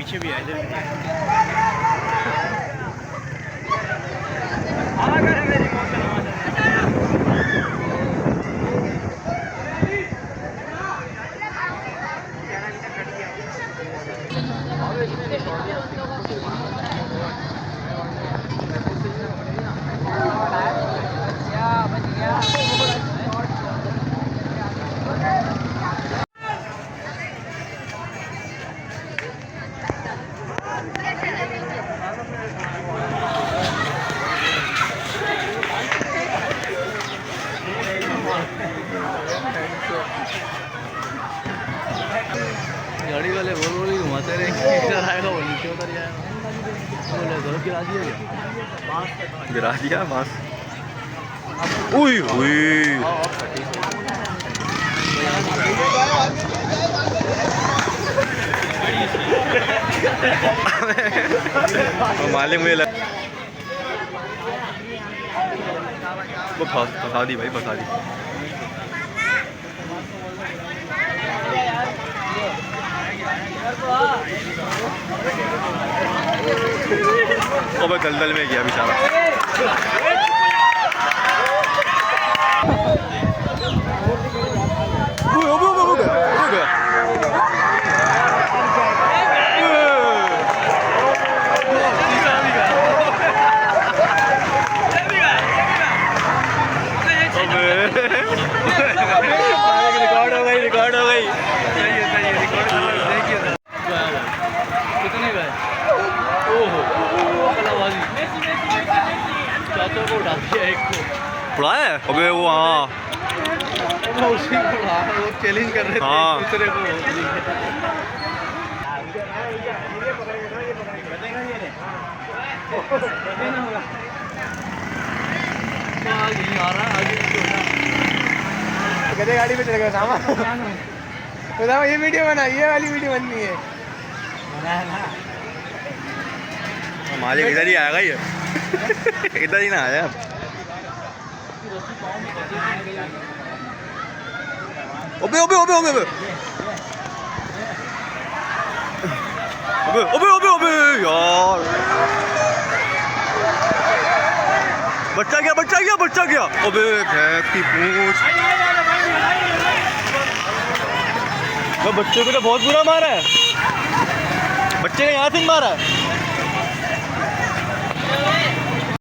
पीछे भी है इधर। गाड़ी वाले बोल घुमाते रहे, इधर आएगा वो नीचे उतर जाएगा। गिरा दिया, गिरा दिया बस। उई उई मालिक मुझे वो फंसा दी भाई, फंसा दी। ओ मैं दलदल में गया बेचारा। रिकॉर्ड हो गई, रिकॉर्ड हो गई। कितने गए? ओहो चाचा को उठा दिया, एक को उड़ाया। अबे वो हाँ उसी को उड़ा, वो चैलेंज कर रहे थे दूसरे को। गधे गाड़ी पे चले गए सामान। बताओ ये वीडियो बना, ये वाली वीडियो बननी है। मालिक इधर ही आएगा ये। इधर ही ना आया। ओबे ओबे ओबे ओबे ओबे ओबे ओबे ओबे यार, बच्चा गया, बच्चा गया, बच्चा गया। ओबे भैंस की पूंछ। वो बच्चे को तो बहुत बुरा मारा है, बच्चे का यहाँ से मारा है।